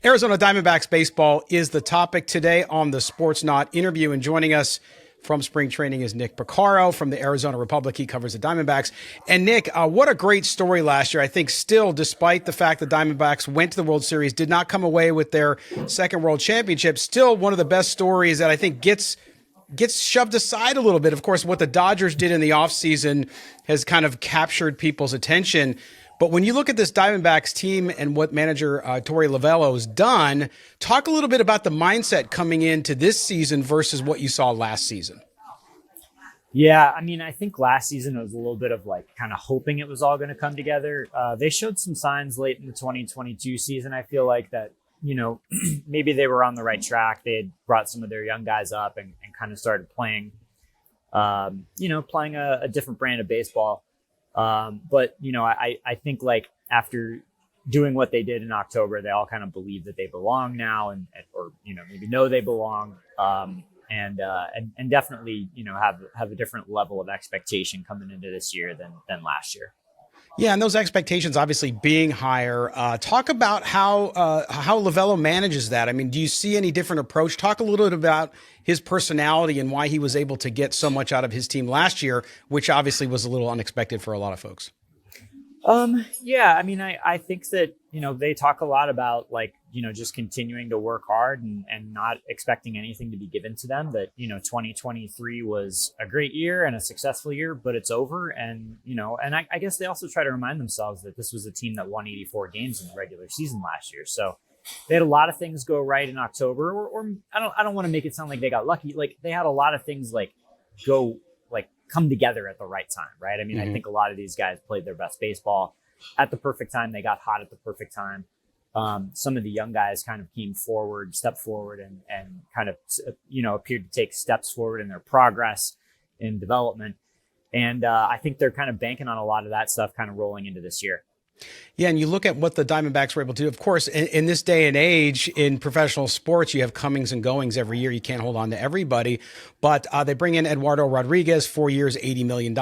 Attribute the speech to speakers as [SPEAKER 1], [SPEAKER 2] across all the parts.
[SPEAKER 1] Arizona Diamondbacks baseball is the topic today on the Sportsnaut interview, and joining us from spring training is Nick Piecoro from the Arizona Republic. He covers the Diamondbacks. And Nick, what a great story last year. I think still, despite the fact the Diamondbacks went to the World Series, did not come away with their second World Championship, still one of the best stories that I think gets shoved aside a little bit. Of course, what the Dodgers did in the offseason has kind of captured people's attention. But when you look at this Diamondbacks team and what manager Torey Lovullo has done, talk a little bit about the mindset coming into this season versus what you saw last season.
[SPEAKER 2] Yeah, I mean, I think last season it was a little bit of like kind of hoping it was all going to come together. They showed some signs late in the 2022 season. I feel like that, maybe they were on the right track. They had brought some of their young guys up and kind of started playing, playing a different brand of baseball. But I think like after doing what they did in October, they all kind of believe that they belong now or maybe know they belong. And definitely, have a different level of expectation coming into this year than last year.
[SPEAKER 1] Yeah, and those expectations obviously being higher. Talk about how Lovullo manages that. I mean, do you see any different approach? Talk a little bit about his personality and why he was able to get so much out of his team last year, which obviously was a little unexpected for a lot of folks.
[SPEAKER 2] Yeah, I mean, I think that, they talk a lot about like, just continuing to work hard and not expecting anything to be given to them. That, 2023 was a great year and a successful year, but it's over. And, I guess they also try to remind themselves that this was a team that won 84 games in the regular season last year. So they had a lot of things go right in October, or I don't want to make it sound like they got lucky. Like they had a lot of things come together at the right time, right? I mean, I think a lot of these guys played their best baseball at the perfect time. They got hot at the perfect time. Some of the young guys kind of stepped forward and kind of, appeared to take steps forward in their progress in development. And I think they're kind of banking on a lot of that stuff kind of rolling into this year.
[SPEAKER 1] Yeah, and you look at what the Diamondbacks were able to do. Of course, in this day and age in professional sports, you have comings and goings every year. You can't hold on to everybody. But they bring in Eduardo Rodriguez, 4 years, $80 million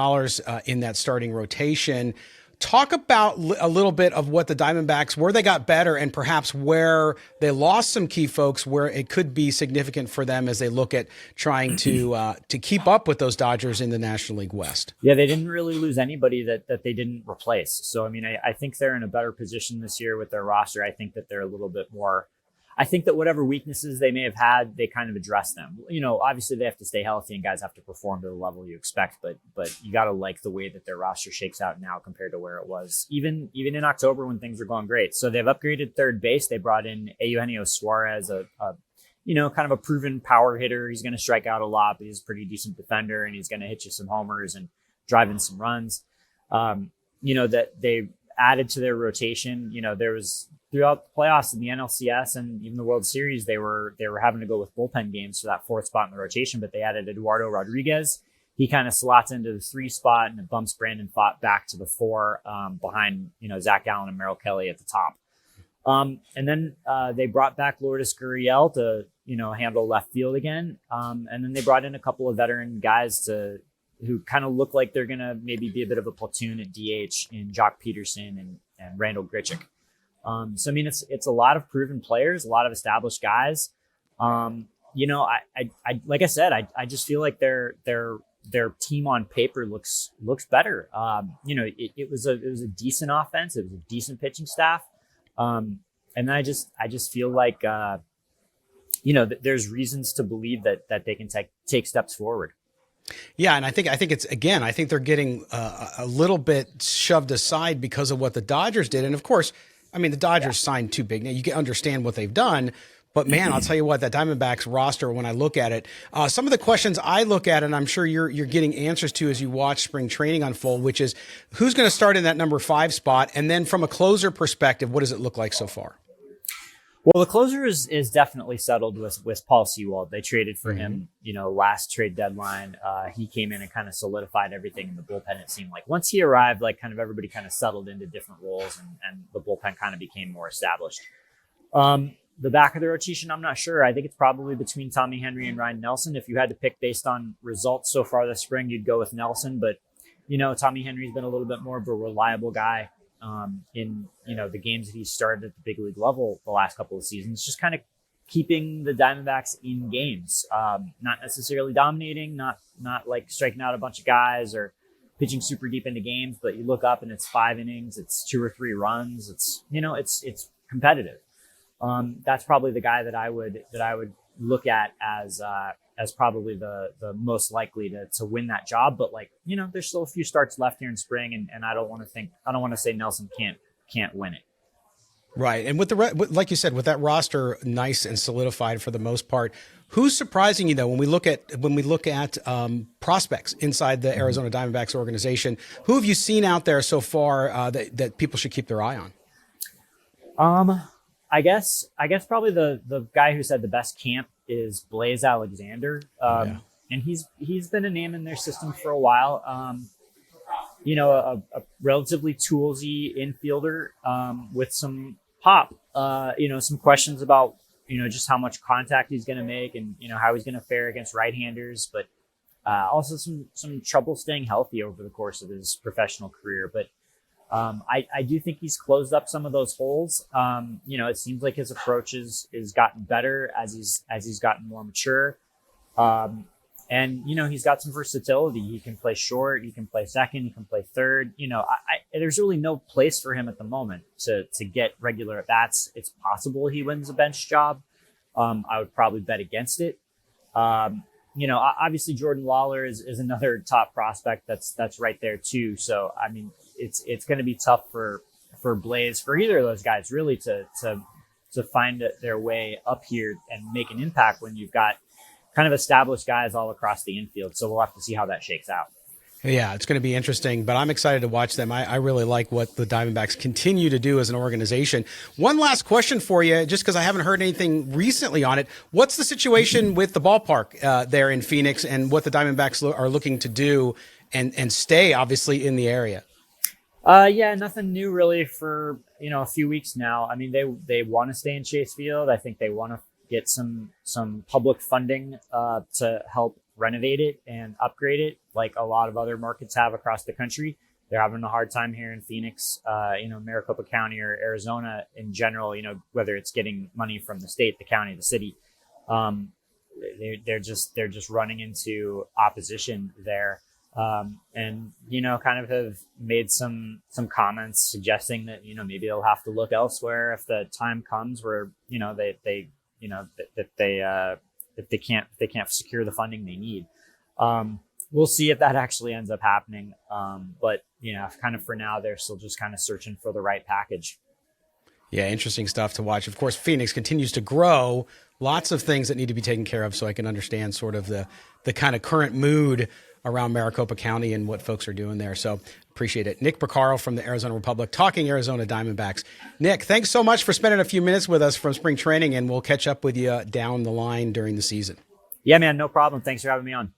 [SPEAKER 1] in that starting rotation. Talk about a little bit of what the Diamondbacks, where they got better and perhaps where they lost some key folks, where it could be significant for them as they look at trying to keep up with those Dodgers in the National League West.
[SPEAKER 2] Yeah, they didn't really lose anybody that they didn't replace. So, I mean, I think they're in a better position this year with their roster. I think that they're a little bit more, I think that whatever weaknesses they may have had, they kind of address them. Obviously they have to stay healthy and guys have to perform to the level you expect, but you got to like the way that their roster shakes out now compared to where it was even in October when things were going great. So they've upgraded third base. They brought in Eugenio Suarez, a kind of a proven power hitter. He's going to strike out a lot, but he's a pretty decent defender and he's going to hit you some homers and drive in some runs. That they added to their rotation. There was throughout the playoffs in the NLCS and even the World Series, they were having to go with bullpen games for that fourth spot in the rotation, but they added Eduardo Rodriguez. He kind of slots into the 3 spot and it bumps Brandon Pfaadt back to the 4 behind, Zach Gallen and Merrill Kelly at the top. And then they brought back Lourdes Gurriel to, handle left field again. And then they brought in a couple of veteran guys who kind of look like they're going to maybe be a bit of a platoon at DH in Jock Peterson and Randall Grichuk. So, I mean, it's a lot of proven players, a lot of established guys. I like I said, I just feel like their team on paper looks better. It was a decent offense. It was a decent pitching staff. And I just feel like, there's reasons to believe that they can take steps forward.
[SPEAKER 1] Yeah, and I think they're getting a little bit shoved aside because of what the Dodgers did. And of course, I mean, the Dodgers signed too big. Now you can understand what they've done, but man, I'll tell you what, that Diamondbacks roster, when I look at it, some of the questions I look at, and I'm sure you're getting answers to as you watch spring training unfold, which is who's going to start in that number 5 spot? And then from a closer perspective, what does it look like so far?
[SPEAKER 2] Well, the closer is definitely settled with Paul Sewald. They traded for him, last trade deadline. He came in and kind of solidified everything in the bullpen. It seemed like once he arrived, like kind of everybody kind of settled into different roles and the bullpen kind of became more established. The back of the rotation, I'm not sure. I think it's probably between Tommy Henry and Ryan Nelson. If you had to pick based on results so far this spring, you'd go with Nelson. But, Tommy Henry's been a little bit more of a reliable guy. in, the games that he started at the big league level the last couple of seasons, just kind of keeping the Diamondbacks in games, not necessarily dominating, not like striking out a bunch of guys or pitching super deep into games, but you look up and it's 5 innings, it's 2 or 3 runs, it's competitive. That's probably the guy that I would look at as probably the most likely to win that job. But there's still a few starts left here in spring, and I don't want to say Nelson can't win it.
[SPEAKER 1] Right. And with like you said, with that roster nice and solidified for the most part, who's surprising you though when we look at prospects inside the Arizona Diamondbacks organization? Who have you seen out there so far that people should keep their eye
[SPEAKER 2] on? I guess probably the guy who said the best camp is Blaze Alexander. And he's been a name in their system for a while. A relatively toolsy infielder with some pop, some questions about, just how much contact he's going to make and, how he's going to fare against right-handers, but also some trouble staying healthy over the course of his professional career. But I do think he's closed up some of those holes. It seems like his approach is gotten better as he's gotten more mature. And, he's got some versatility. He can play short, he can play second, he can play third. There's really no place for him at the moment to get regular at bats. It's possible he wins a bench job. I would probably bet against it. Obviously Jordan Lawler is another top prospect that's right there too. So, I mean, it's going to be tough for Blaze, for either of those guys really to find their way up here and make an impact when you've got kind of established guys all across the infield. So we'll have to see how that shakes out.
[SPEAKER 1] Yeah, it's going to be interesting, but I'm excited to watch them. I really like what the Diamondbacks continue to do as an organization. One last question for you, just because I haven't heard anything recently on it. What's the situation with the ballpark there in Phoenix and what the Diamondbacks are looking to do and stay, obviously, in the area?
[SPEAKER 2] Nothing new really for, a few weeks now. I mean, they want to stay in Chase Field. I think they want to get some public funding to help renovate it and upgrade it, like a lot of other markets have across the country. They're having a hard time here in Phoenix, Maricopa County or Arizona in general, whether it's getting money from the state, the county, the city. They're just running into opposition there. And kind of have made some comments suggesting that, maybe they'll have to look elsewhere if the time comes where, if they can't secure the funding they need. We'll see if that actually ends up happening. But kind of for now, they're still just kind of searching for the right package.
[SPEAKER 1] Yeah, interesting stuff to watch. Of course, Phoenix continues to grow. Lots of things that need to be taken care of, so I can understand sort of the kind of current mood around Maricopa County and what folks are doing there. So appreciate it. Nick Piecoro from the Arizona Republic talking Arizona Diamondbacks. Nick, thanks so much for spending a few minutes with us from spring training, and we'll catch up with you down the line during the season.
[SPEAKER 2] Yeah, man, no problem. Thanks for having me on.